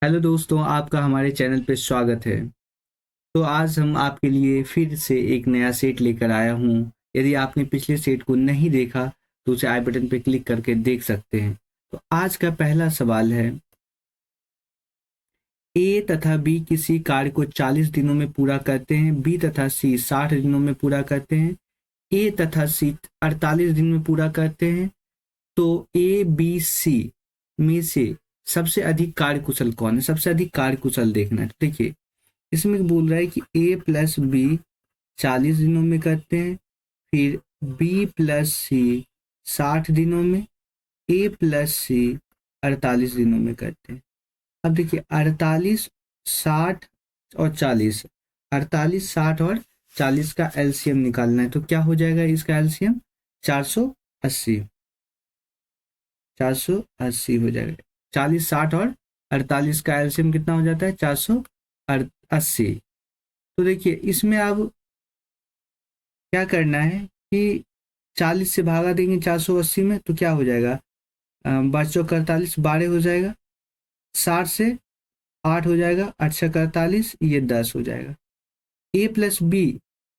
Hello दोस्तों, आपका हमारे चैनल पे स्वागत है। तो आज हम आपके लिए फिर से एक नया सेट लेकर आया हूँ। यदि आपने पिछले सेट को नहीं देखा तो उसे आई बटन पे क्लिक करके देख सकते हैं। तो आज का पहला सवाल है, ए तथा बी किसी कार्य को 40 दिनों में पूरा करते हैं, बी तथा सी 60 दिनों में पूरा करते हैं, ए तथा सी 48 दिन में पूरा करते हैं। तो ए बी सी में से सबसे अधिक कार्यकुशल कौन है? सबसे अधिक कार्यकुशल देखना है। तो देखिए, इसमें बोल रहा है कि ए प्लस बी 40 दिनों में करते हैं, फिर बी प्लस सी 60 दिनों में, ए प्लस सी 48 दिनों में करते हैं। अब देखिए 48, 60 और 40, 48, 60 और 40 का एलसीएम निकालना है। तो क्या हो जाएगा इसका एलसीएम? 480, 480 हो जाएगा। 40, 60 और 48 का एलसीएम कितना हो जाता है? 480। तो देखिए इसमें अब क्या करना है कि 40 से भागा देंगे 480 में, तो क्या हो जाएगा? 12 12 हो जाएगा, 60 से 8 हो जाएगा, 8 से 48, ये 10 हो जाएगा। ए प्लस बी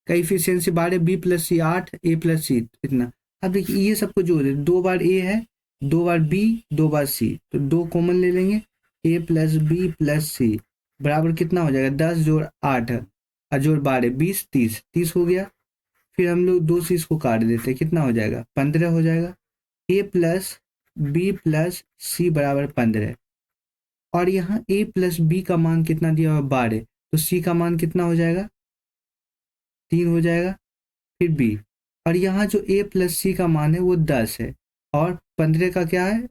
का इफिशियंसी 12, बी प्लस सी 8, ए प्लस सी इतना। अब देखिए ये सबको जोड़ दे, 2 बार ए है, 2 बार बी, 2 बार सी, तो 2 कॉमन ले लेंगे। ए प्लस बी प्लस सी बराबर कितना हो जाएगा? 10 जोड़ 8 और जोड़ 12, 20, 30, 30 हो गया। फिर हम लोग 2 से इसको काट देते हैं, कितना हो जाएगा? 15 हो जाएगा। ए प्लस बी प्लस सी बराबर 15, और यहाँ ए प्लस बी का मान कितना दिया हुआ? 12, तो सी का मान कितना हो जाएगा? 3 हो जाएगा। फिर बी, और यहाँ जो ए प्लस सी का मान है वो 10 है, और 15 का क्या है?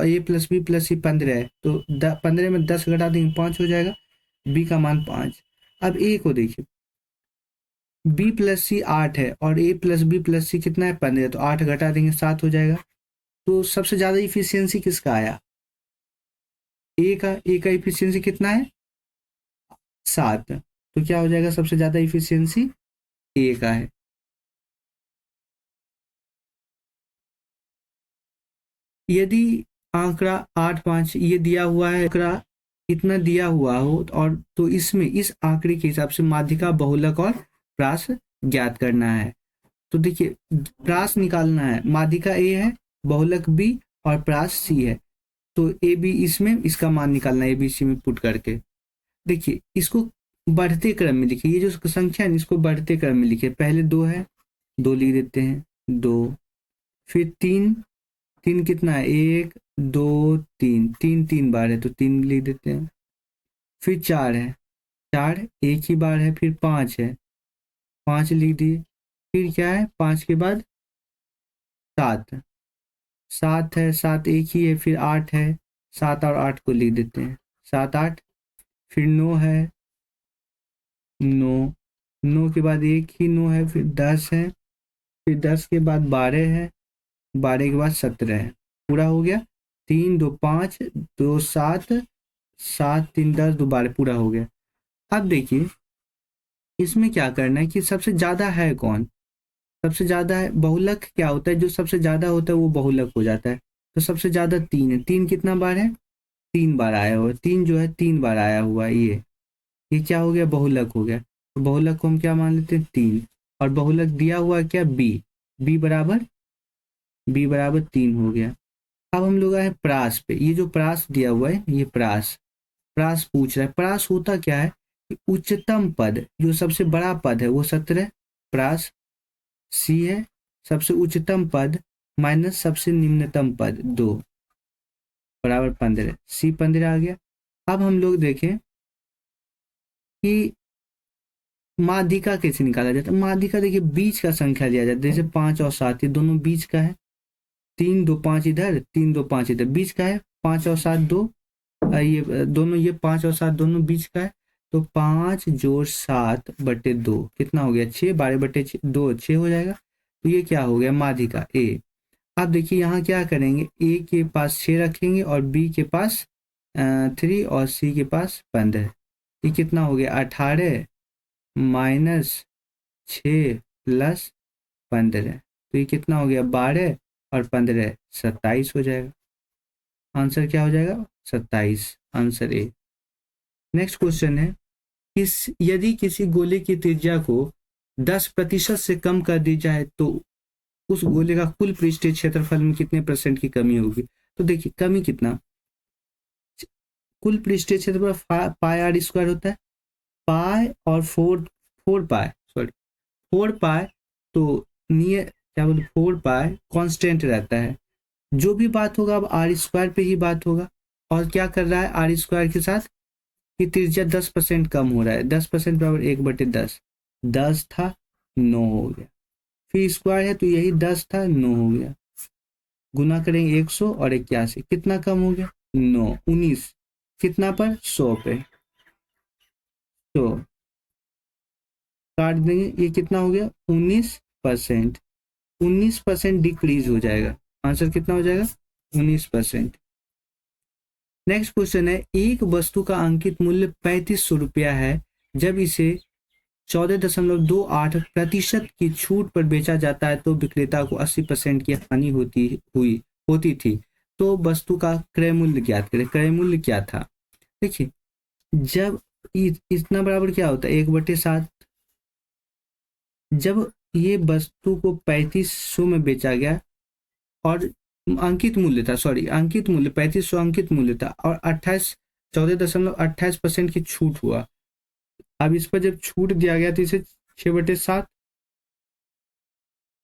ए प्लस बी प्लस सी 15 है, तो 15 में 10 घटा देंगे 5 हो जाएगा। बी का मान 5। अब ए को देखिए, बी प्लस सी 8 है और ए प्लस बी प्लस सी कितना है? 15, तो 8 घटा देंगे 7 हो जाएगा। तो सबसे ज़्यादा इफिशियंसी किसका आया? ए का। ए का इफिशियंसी कितना है? 7। तो क्या हो जाएगा? सबसे ज़्यादा इफिशियंसी ए का है। यदि आंकड़ा 8, 5 ये दिया हुआ है, आंकड़ा इतना दिया हुआ हो, और तो इसमें इस आंकड़े के हिसाब से माध्यिका, बहुलक और प्रास ज्ञात करना है। तो देखिए प्रास निकालना है, माध्यिका ए है, बहुलक बी और प्रास सी है। तो ए बी इसमें इसका मान निकालना है, ए बी सी में पुट करके। देखिए इसको बढ़ते क्रम में लिखिए, ये जो संख्या है इसको बढ़ते क्रम में लिखिए। पहले 2 है, 2 लिख देते हैं, 2। फिर 3, 3 कितना है? 1, 2, 3, 3 3 बार है तो 3 लिख देते हैं। फिर 4 है, 4 एक ही बार है। फिर 5 है, 5 लिख दिए। फिर क्या है? 5 के बाद 7, 7 है, 7 एक ही है। फिर 8 है, 7 और 8 को लिख देते हैं, 7 8। फिर 9 है, 9, 9 के बाद एक ही 9 है। फिर 10 है, फिर 10 के बाद 12 है, 12 के बाद 17 है। पूरा हो गया। 3 2 5 2 7, 7 3 10 2 12, पूरा हो गया। अब देखिए इसमें क्या करना है कि सबसे ज़्यादा है कौन? सबसे ज़्यादा है बहुलक। क्या होता है? जो सबसे ज़्यादा होता है वो बहुलक हो जाता है। तो सबसे ज़्यादा 3 है। 3 कितना बार है? 3 बार आया हुआ है। 3 जो है 3 बार आया हुआ है, ये क्या हो गया? बहुलक हो गया। तो बहुलक को हम क्या मान लेते हैं? 3। और बहुलक दिया हुआ है क्या? बी। बी बराबर, बी बराबर 3 हो गया। अब हम लोग आए प्रास पे। ये जो प्रास दिया हुआ है ये प्रास, प्रास पूछ रहा है। प्रास होता क्या है कि उच्चतम पद, जो सबसे बड़ा पद है वो 17 प्रास सी है, सबसे उच्चतम पद माइनस सबसे निम्नतम पद 2 बराबर 15, सी 15 आ गया। अब हम लोग देखें कि माध्यिका कैसे निकाला जाता है। माध्यिका देखिए बीच का संख्या दिया जाता है, जैसे 5 और 7 ये दोनों बीच का है। 3 2 5 इधर, 3 2 5 इधर, बीच का है। 5 और 7 2, ये दोनों, ये 5 और 7 दोनों बीच का है। तो 5 जोड़ 7 बटे 2 कितना हो गया? 6, 12 बटे 2 6 हो जाएगा। तो ये क्या हो गया? माध्यिका ए। अब देखिए यहाँ क्या करेंगे, ए के पास 6 रखेंगे और बी के पास 3 और सी के पास 15। ये कितना हो गया? 18 माइनस 6 प्लस 15, तो ये कितना हो गया? 12 और 15 27 हो जाएगा। आंसर क्या हो जाएगा? 27, आंसर ए। नेक्स्ट क्वेश्चन है, यदि किसी गोले की त्रिज्या को 10% से कम कर दी जाए तो उस गोले का कुल पृष्ठीय क्षेत्रफल में कितने परसेंट की कमी होगी। तो देखिए कमी कितना, कुल पृष्ठीय क्षेत्रफल पाई आर स्क्वायर होता है, पाई और फोर पाई, सॉरी 4 पाई, तो नियर क्या बोलते 4 पाई कांस्टेंट रहता है, जो भी बात होगा अब आर स्क्वायर पे ही बात होगा। और क्या कर रहा है आर स्क्वायर के साथ कि त्रिज्या 10% कम हो रहा है, 10% बराबर 1/10, 10 था 9 हो गया, फिर स्क्वायर है तो यही 10 था 9 हो गया, गुना करेंगे 100 और 81, कितना कम हो गया 9, 19, कितना पर 100 पे, तो काट देंगे, ये कितना हो गया 19%, 19% डिक्रीज हो जाएगा, आंसर कितना हो जाएगा 19%। नेक्स्ट क्वेश्चन है, एक वस्तु का अंकित मूल्य 3500 रुपया है, जब इसे 14.28% की छूट पर बेचा जाता है तो विक्रेता को 80% की हानि होती थी, तो वस्तु का क्रय मूल्य ज्ञात करें। क्रय मूल्य क्या था, देखिए जब इतना बराबर क्या होता है 1/7, जब ये वस्तु को 3500 में बेचा गया और अंकित मूल्य था, सॉरी अंकित मूल्य 3500 अंकित मूल्य था और 14.28% की छूट हुआ, अब इस पर जब छूट दिया गया तो इसे 6/7,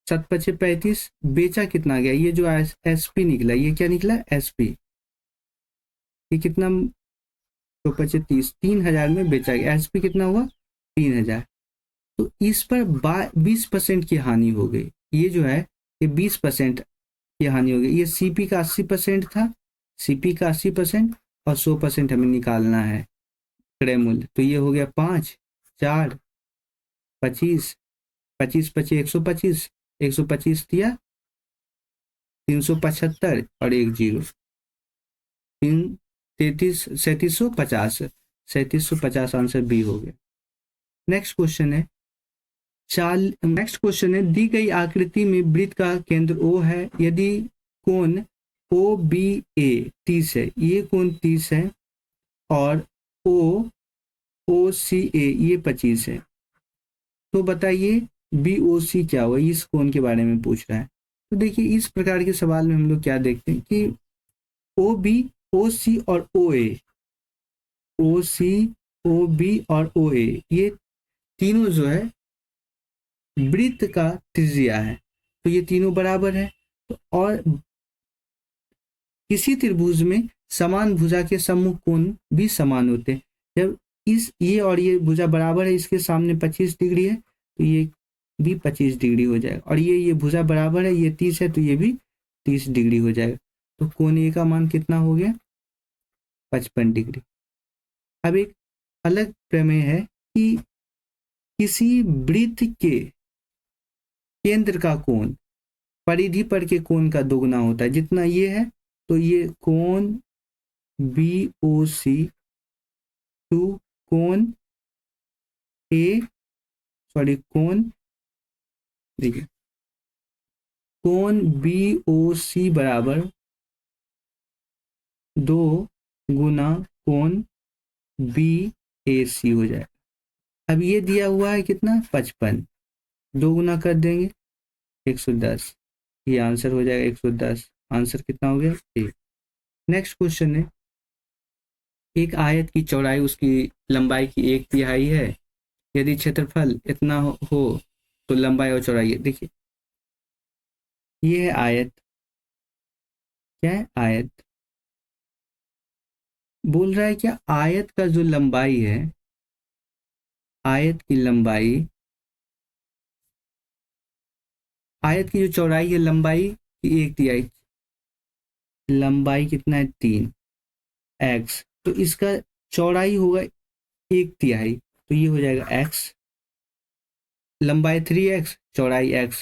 7×5 = 35, बेचा कितना गया, ये जो एसपी निकला, ये क्या निकला एसपी, ये कितना 2×5 = 30, 3000 में बेचा गया, एसपी कितना हुआ 3000, तो इस पर 20% की हानि हो गई, ये जो है ये 20% की हानि हो गई, ये सीपी का 80% था, सीपी का 80% और 100% हमें निकालना है क्रय मूल्य, तो ये हो गया 5, 4, 25, 25×5 = 125, 125 दिया 375 और 1 0, 3750, 3750 आंसर बी हो गया। नेक्स्ट क्वेश्चन है, दी गई आकृति में वृत्त का केंद्र O है, यदि कोण OBA 30 है, ये कोण 30 है और OCA ये 25 है, तो बताइए BOC क्या हुआ, इस कोण के बारे में पूछ रहा है। तो देखिए इस प्रकार के सवाल में हम लोग क्या देखते हैं कि OB, OC और OC, OB और OA ये तीनों जो है वृत्त का त्रिज्या है, तो ये तीनों बराबर है, तो और किसी त्रिभुज में समान भुजा के सम्मुख कोण भी समान होते हैं, जब ये और ये भुजा बराबर है, इसके सामने 25 डिग्री है तो ये भी 25 डिग्री हो जाएगा, और ये भुजा बराबर है, ये 30 है तो ये भी 30 डिग्री हो जाएगा, तो कोण ए का मान कितना हो गया 55 डिग्री। अब एक अलग प्रमेय है कि किसी वृत्त के केंद्र का कोण परिधि पर के कोण का दोगुना होता है, जितना ये है तो ये कोण BOC टू कोण देखिए कोण BOC बराबर 2 गुना कोण BAC हो जाए। अब ये दिया हुआ है कितना 55, 2 गुना कर देंगे 110, ये आंसर हो जाएगा 110, आंसर कितना हो गया ए। नेक्स्ट क्वेश्चन है, एक आयत की चौड़ाई उसकी लंबाई की 1/3 है, यदि क्षेत्रफल इतना हो तो लंबाई और चौड़ाई, देखिए ये है आयत, क्या है आयत, बोल रहा है क्या आयत का जो लंबाई है, आयत की लंबाई, आयत की जो चौड़ाई है लंबाई की 1/3, लंबाई कितना है 3x, तो इसका चौड़ाई होगा 1/3, तो ये हो जाएगा x, लंबाई 3x चौड़ाई x,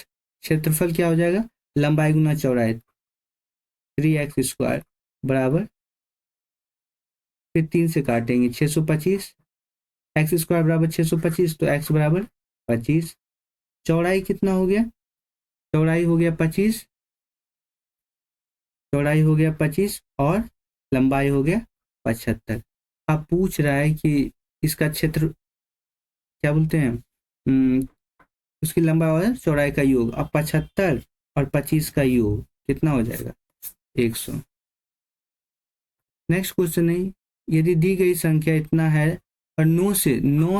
क्षेत्रफल क्या हो जाएगा लंबाई गुना चौड़ाई 3x² बराबर, फिर 3 से काटेंगे 625, x² बराबर 625, तो x बराबर 25, चौड़ाई कितना हो गया, चौड़ाई हो गया 25, चौड़ाई हो गया 25 और लंबाई हो गया 75, आप पूछ रहा है कि इसका क्षेत्र क्या बोलते हैं, उसकी लंबाई और चौड़ाई का योग। अब 75 और 25 का योग कितना हो जाएगा, 100। नेक्स्ट क्वेश्चन है, यदि दी गई संख्या इतना है और 9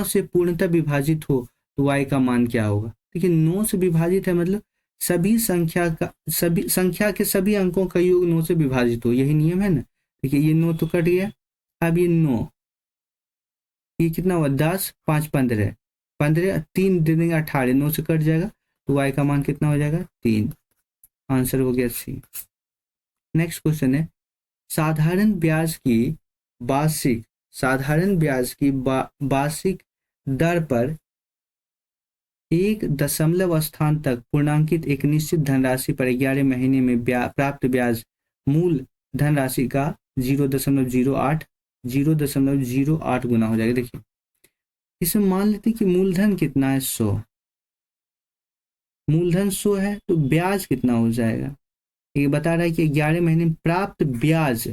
से पूर्णतः विभाजित हो तो y का मान क्या होगा। देखिए 9 से विभाजित है मतलब सभी संख्या के सभी अंकों का योग 9 से विभाजित हो, यही नियम है ना। देखिए ये 9 तो कट गया, अब ये 9, ये कितना हुआ 10, 5 15, 15 3 दे देंगे 18, 9 से कट जाएगा तो y का मान कितना हो जाएगा 3। आंसर हो गया सी। नेक्स्ट क्वेश्चन है, साधारण ब्याज की वार्षिक साधारण ब्याज की वार्षिक दर पर 1 स्थान तक पूर्णांकित एक निश्चित धनराशि पर 11 महीने में प्राप्त ब्याज मूल धनराशि का 0.08 गुना हो जाएगा। देखिए इसमें मान लेते हैं कि मूलधन कितना है 100, मूलधन 100 है तो ब्याज कितना हो जाएगा, ये बता रहा है कि 11 महीने में प्राप्त ब्याज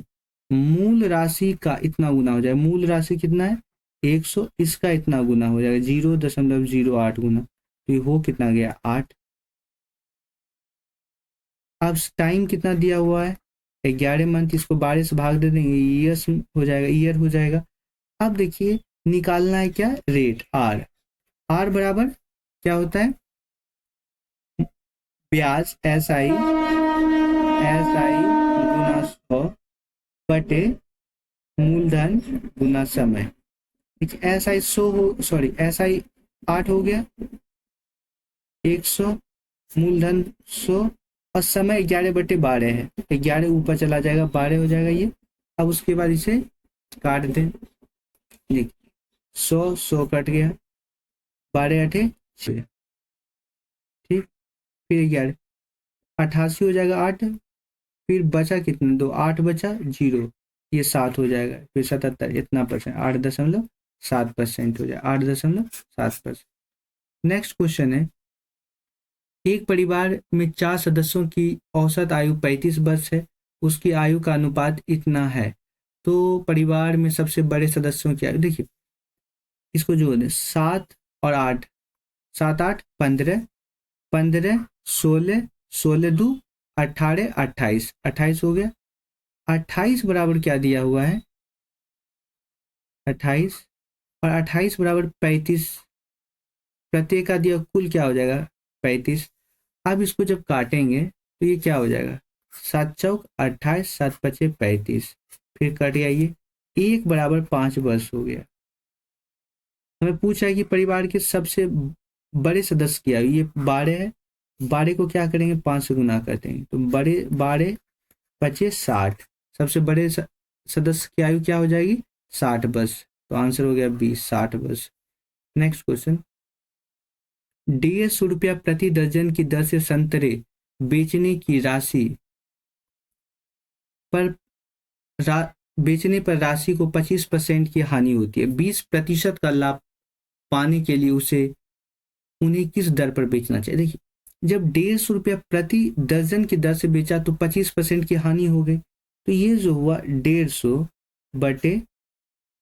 मूल राशि का इतना गुना हो जाएगा। मूल राशि कितना है 100, इसका इतना गुना हो जाएगा 0.08 गुना, तो ये हो कितना गया 8। अब टाइम कितना दिया हुआ है 11 मंथ, इसको 12 से भाग दे देंगे, ईयर्स हो जाएगा, ईयर हो जाएगा। अब देखिए निकालना है क्या, रेट आर। आर बराबर क्या होता है, ब्याज SI गुना 100 बटे मूलधन गुना समय। ठीक है, SI 100 हो, सॉरी SI 8 हो गया, 100 मूलधन 100 और समय 11/12 है, 11 ऊपर चला जाएगा 12 हो जाएगा ये। अब उसके बाद इसे काट दें, देखिए 100 कट गया, 12 8 6, ठीक, फिर 11 88 हो जाएगा 8, फिर बचा कितना 2, 8 बचा 0, ये 7 हो जाएगा, फिर 77 इतना परसेंट 8.7% हो जाएगा, 8.7%। नेक्स्ट क्वेश्चन है, एक परिवार में 4 सदस्यों की औसत आयु 35 वर्ष है, उसकी आयु का अनुपात इतना है, तो परिवार में सबसे बड़े सदस्यों की आयु, देखिए इसको जोड़ दें 7 और 8, 7 8 15, 15 16, 16 2 18, 28, 28 हो गया। 28 बराबर क्या दिया हुआ है 28, और 28 बराबर 35, प्रत्येक का दिया कुल क्या हो जाएगा 35। अब इसको जब काटेंगे तो ये क्या हो जाएगा 7 चौक 28, 7 पचे 35, फिर कट गया ये 1 बराबर 5 वर्ष हो गया। हमें पूछा है कि परिवार के सबसे बड़े सदस्य की आयु, ये 12 है, 12 को क्या करेंगे 5 से गुना करते हैं तो बड़े 12 पचे 60, सबसे बड़े सदस्य की आयु क्या हो जाएगी 60 वर्ष, तो आंसर हो गया 20, 60 वर्ष। नेक्स्ट क्वेश्चन, 150 रुपया प्रति दर्जन की दर से संतरे बेचने की राशि पर बेचने पर राशि को 25% की हानि होती है, 20% का लाभ पाने के लिए उन्हें किस दर पर बेचना चाहिए। देखिए जब 150 रुपया प्रति दर्जन की दर से बेचा तो 25% की हानि हो गई, तो ये जो हुआ 150 बटे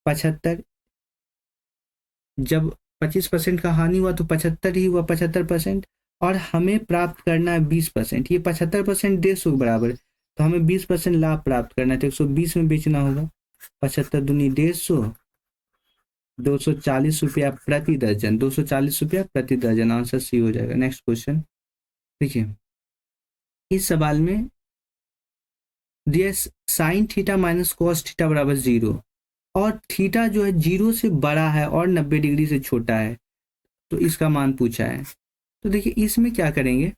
75, जब 25% का हानि हुआ तो 75 ही हुआ, 75%, और हमें प्राप्त करना है 20%, ये 75% 150 के बराबर है, तो हमें 20% लाभ प्राप्त करना है, तो 120 में बेचना होगा, 75 दूनी 150, 240 रुपया प्रति दर्जन, 240 रुपया प्रति दर्जन, आंसर सी हो जाएगा। नेक्स्ट क्वेश्चन देखिए, इस सवाल में दिया sine theta minus cos theta बराबर 0, और थीटा जो है 0 से बड़ा है और 90 डिग्री से छोटा है, तो इसका मान पूछा है। तो देखिए इसमें क्या करेंगे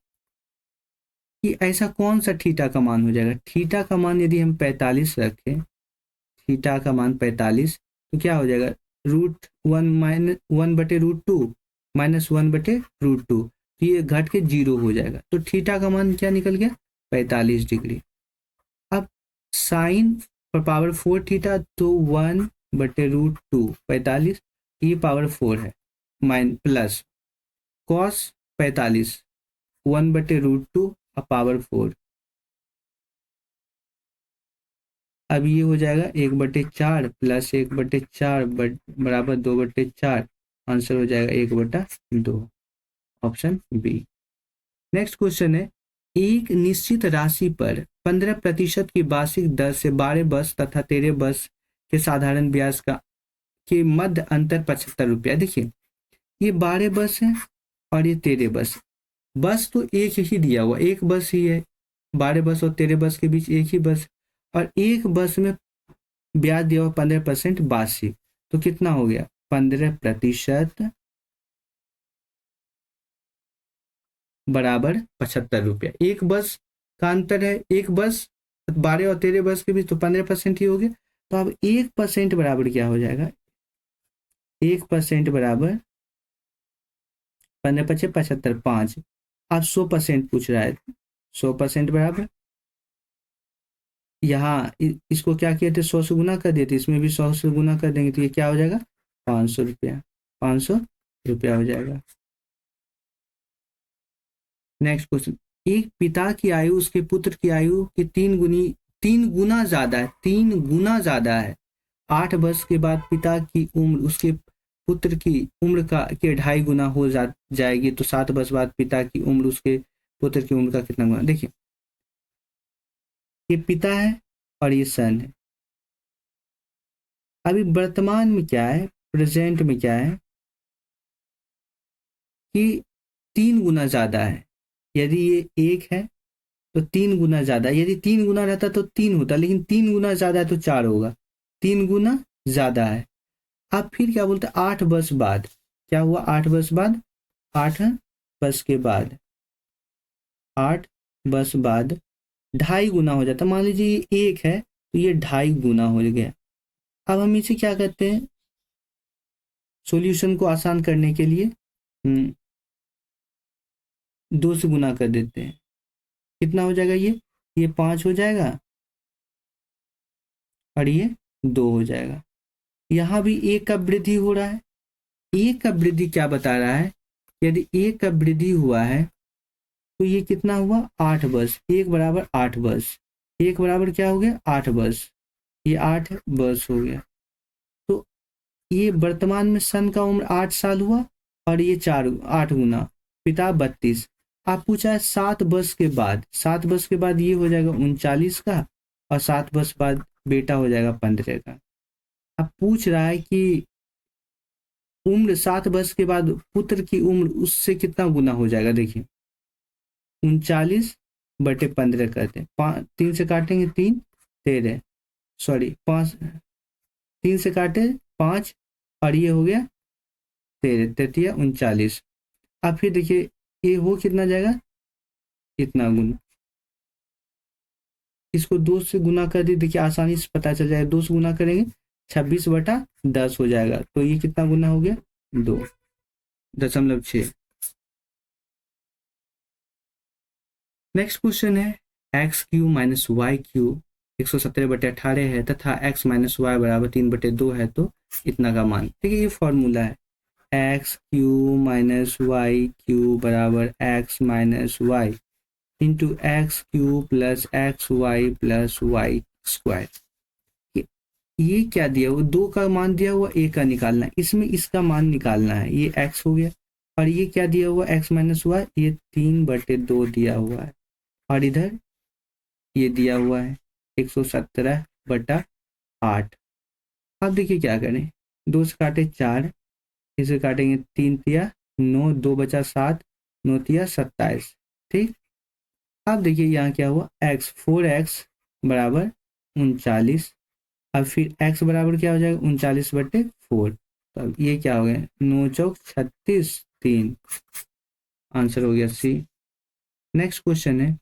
कि ऐसा कौन सा थीटा का मान हो जाएगा, थीटा का मान यदि हम 45 रखें, थीटा का मान 45, तो क्या हो जाएगा √1 माइनस 1/√2 माइनस 1/√2, तो ये घट के 0 हो जाएगा, तो थीटा का मान क्या निकल गया 45 डिग्री। अब साइन पर पावर 4 थीटा, तो 1/√2 45, ये पावर 4 है, प्लस कॉस 45 1/√2 पावर 4, अब ये हो जाएगा 1/4 प्लस 1/4 बराबर 2/4, आंसर हो जाएगा 1/2, ऑप्शन बी। नेक्स्ट क्वेश्चन है, एक निश्चित राशि पर 15% की वार्षिक दर से 12 बस तथा 13 बस के साधारण ब्याज का के मध्य अंतर 75 रुपया। देखिए ये 12 बस है और ये 13 बस। बस तो एक ही दिया हुआ, एक बस ही है, 12 बस और 13 बस के बीच एक ही बस, और एक बस में ब्याज दिया हुआ 15% वार्षिक, तो कितना हो गया 15% बराबर 75 रुपया। एक बस का अंतर है, एक बस 12 और 13 बस के बीच, तो 15% ही हो गया। तो अब 1% बराबर क्या हो जाएगा, 1% बराबर 15 पचे 75, 5। अब 100% पूछ रहा है, 100% बराबर यहाँ इसको क्या किए थे, 100 से गुना कर दिए थे, इसमें भी 100 से गुना कर देंगे, तो ये क्या हो जाएगा 500 रुपया, 500 रुपया हो जाएगा। नेक्स्ट क्वेश्चन, एक पिता की आयु उसके पुत्र की आयु की 3 गुना ज्यादा है, 3 गुना ज्यादा है। 8 वर्ष के बाद पिता की उम्र उसके पुत्र की उम्र का के 2.5 गुना हो जाएगी, तो 7 वर्ष बाद पिता की उम्र उसके पुत्र की उम्र का कितना गुना। देखिए ये पिता है और ये सन है। अभी वर्तमान में क्या है, प्रेजेंट में क्या है कि 3 गुना ज्यादा है। यदि ये 1 है तो 3 गुना ज्यादा, यदि 3 गुना रहता तो 3 होता, लेकिन 3 गुना ज्यादा है तो 4 होगा, 3 गुना ज्यादा है। अब फिर क्या बोलते हैं, 8 वर्ष बाद क्या हुआ, 8 वर्ष बाद, 8 वर्ष के बाद, 8 वर्ष बाद 2.5 गुना हो जाता। मान लीजिए ये 1 है तो ये 2.5 गुना हो गया। अब हम इसे क्या करते हैं, सॉल्यूशन को आसान करने के लिए 2 से गुना कर देते हैं, कितना हो जाएगा, ये 5 हो जाएगा और ये 2 हो जाएगा। यहाँ भी 1 का वृद्धि हो रहा है। 1 का वृद्धि क्या बता रहा है, यदि 1 का वृद्धि हुआ है तो ये कितना हुआ 8 वर्ष, 1 बराबर 8 वर्ष, 1 बराबर क्या हो गया 8 वर्ष, ये 8 वर्ष हो गया। तो ये वर्तमान में सन का उम्र 8 साल हुआ और ये 8 गुना, पिता 32। आप पूछा है 7 वर्ष के बाद, 7 वर्ष के बाद ये हो जाएगा 39 का, और 7 वर्ष बाद बेटा हो जाएगा 15 का। अब पूछ रहा है कि उम्र 7 वर्ष के बाद पुत्र की उम्र उससे कितना गुना हो जाएगा। देखिए 39/15 करते हैं, 3 से काटेंगे 3, 13, सॉरी 5, 3 से काटे 5 और ये हो गया 13, 33 39। अब फिर देखिए ये हो कितना जाएगा, इतना गुना, इसको 2 से गुना कर दी, देखिए आसानी से पता चल जाएगा, 2 से गुना करेंगे 26/10 हो जाएगा, तो ये कितना गुना हो गया 2.6। नेक्स्ट क्वेश्चन है, x³ माइनस y³ 170/18 है तथा x माइनस वाई बराबर 3/2 है, तो इतना का मान। देखिए ये फॉर्मूला है, x³ माइनस y³ बराबर x minus Y into x³ plus xy plus Y square. ये क्या दिया हुआ, 2 का मान दिया हुआ, a का निकालना है, इसमें इसका मान निकालना है, ये x हो गया, और ये क्या दिया हुआ x माइनस वाई, ये 3/2 दिया हुआ है, और इधर ये दिया हुआ है 117/8। अब देखिए क्या करें, 2 से काटे 4, इसे काटेंगे 3 तिया 9, 2 बचा 7, 9 तिया 27। ठीक, अब देखिए यहाँ क्या हुआ, x 4x बराबर 39। अब फिर x बराबर क्या हो जाएगा 39/4, तो अब ये क्या हो गया 9 चौक 36, 3, आंसर हो गया सी। नेक्स्ट क्वेश्चन है,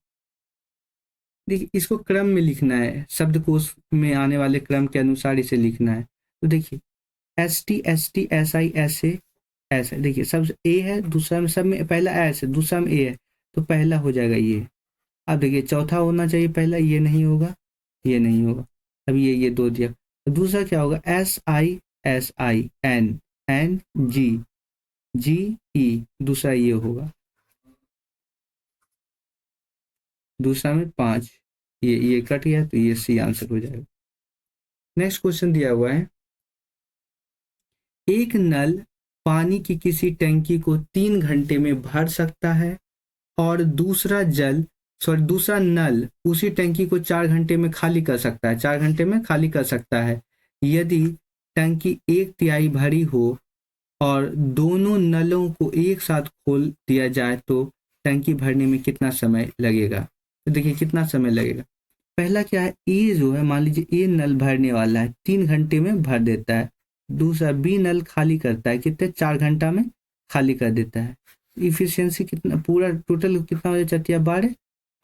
देखिए इसको क्रम में लिखना है, शब्दकोश में आने वाले क्रम के अनुसार इसे लिखना है। तो देखिए ST SI ऐसे ऐसे, देखिए सब ए है, दूसरा में सब में पहला एस है, दूसरा में ए है, तो पहला हो जाएगा ये। अब देखिए चौथा होना चाहिए पहला, ये नहीं होगा, ये नहीं होगा, अब ये 2 दिया, तो दूसरा क्या होगा SI N G दूसरा ये होगा, दूसरा में 5, ये कट गया, तो ये सी आंसर हो जाएगा। नेक्स्ट क्वेश्चन दिया हुआ है, एक नल पानी की किसी टंकी को 3 घंटे में भर सकता है और दूसरा नल उसी टंकी को 4 घंटे में खाली कर सकता है, 4 घंटे में खाली कर सकता है। यदि टंकी 1/3 भरी हो और दोनों नलों को एक साथ खोल दिया जाए तो टंकी भरने में कितना समय लगेगा? तो देखिए कितना समय लगेगा। पहला क्या है, ए जो है, मान लीजिए ए नल भरने वाला है, 3 घंटे में भर देता है। दूसरा बी नल खाली करता है, कितने 4 घंटा में खाली कर देता है। इफिशियंसी कितना, पूरा टोटल कितना हो जाती है 12,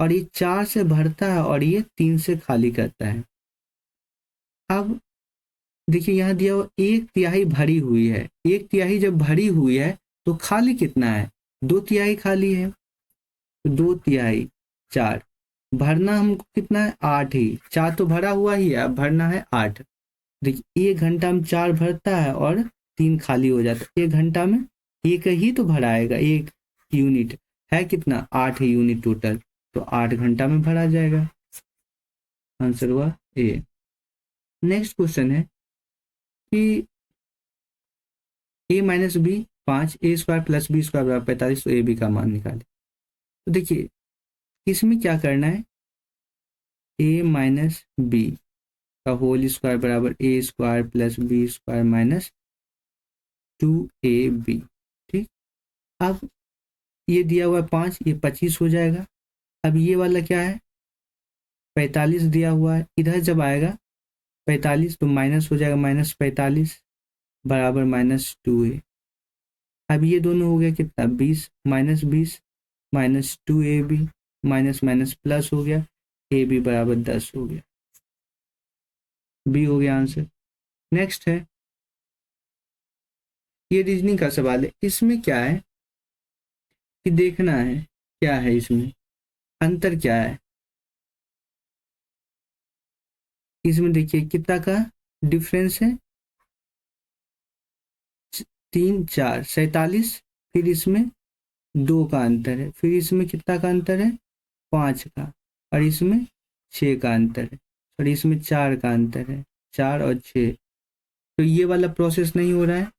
और ये 4 से भरता है और ये 3 से खाली करता है। अब देखिए यहाँ दिया हुआ 1/3 भरी हुई है, 1/3 जब भरी हुई है तो खाली कितना है, 2/3 खाली है। 2/3 4, भरना हमको कितना है 8 ही, 4 तो भरा हुआ ही है, अब भरना है 8। देखिए 1 घंटा में 4 भरता है और 3 खाली हो जाता है। 1 घंटा में एक ही तो भराएगा, एक यूनिट है कितना 8 यूनिट टोटल, तो 8 घंटा में भरा जाएगा। आंसर हुआ ए। नेक्स्ट क्वेश्चन है कि a minus B 5, a² plus b² बराबर 45, तो ए बी का मान निकाले। तो देखिए इसमें क्या करना है, a माइनस बी का होल स्क्वायर बराबर a² plus b² minus 2ab। ठीक, अब ये दिया हुआ है 5, ये 25 हो जाएगा। अब ये वाला क्या है 45 दिया हुआ है, इधर जब आएगा 45 तो माइनस हो जाएगा, -45 बराबर -2a। अब ये दोनों हो गया कितना 20, -20 -2ab, माइनस माइनस प्लस हो गया, ab बराबर 10 हो गया। बी हो गया आंसर। नेक्स्ट है, ये रीजनिंग का सवाल है। इसमें क्या है कि देखना है क्या है, इसमें अंतर क्या है। इसमें देखिए कितना का डिफरेंस है, 3 4 47, फिर इसमें 2 का अंतर है, फिर इसमें कितना का अंतर है 5 का, और इसमें 6 का अंतर है, और इसमें 4 का अंतर है, 4 और 6। तो ये वाला प्रोसेस नहीं हो रहा है।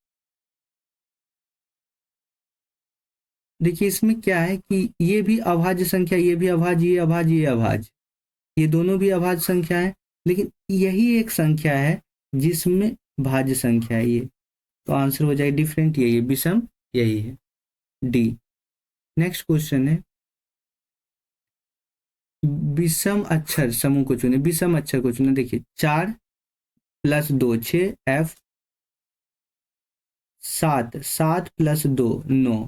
देखिए इसमें क्या है कि ये भी अभाज्य संख्या, ये भी अभाज्य, ये अभाज्य, ये अभाज्य, ये दोनों भी अभाज्य संख्या है, लेकिन यही एक संख्या है जिसमें भाज्य संख्या है ये, तो आंसर हो जाएगा डिफरेंट, यही विषम, यही है डी। नेक्स्ट क्वेश्चन है, विषम अक्षर समूह को चुने, विषम अक्षर को चुने। देखिए 4 + 2 6, F 7 7 + 2 9,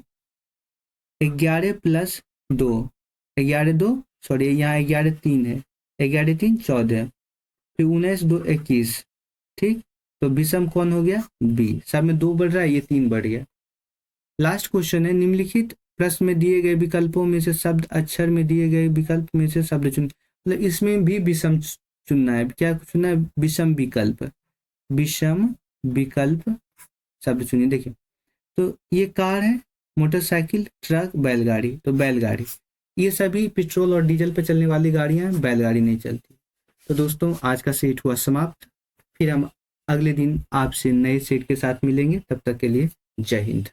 11 + 2 11 2, सॉरी यहाँ 11 3 है, 11 3 14, फिर 19 2 21। ठीक, तो विषम कौन हो गया बी, सब में 2 बढ़ रहा है, ये 3 बढ़ गया। लास्ट क्वेश्चन है, निम्नलिखित प्रश्न में दिए गए विकल्पों में से शब्द अक्षर में दिए गए विकल्प में से शब्द चुन, मतलब इसमें भी विषम चुनना है। क्या चुनना है, विषम विकल्प, विषम विकल्प शब्द चुनिए। देखिए तो ये कार है, मोटरसाइकिल, ट्रक, बैलगाड़ी, तो बैलगाड़ी, ये सभी पेट्रोल और डीजल पर चलने वाली गाड़ियां हैं, बैलगाड़ी नहीं चलती। तो दोस्तों आज का सेट हुआ समाप्त, फिर हम अगले दिन आपसे नए सेट के साथ मिलेंगे, तब तक के लिए जय हिंद।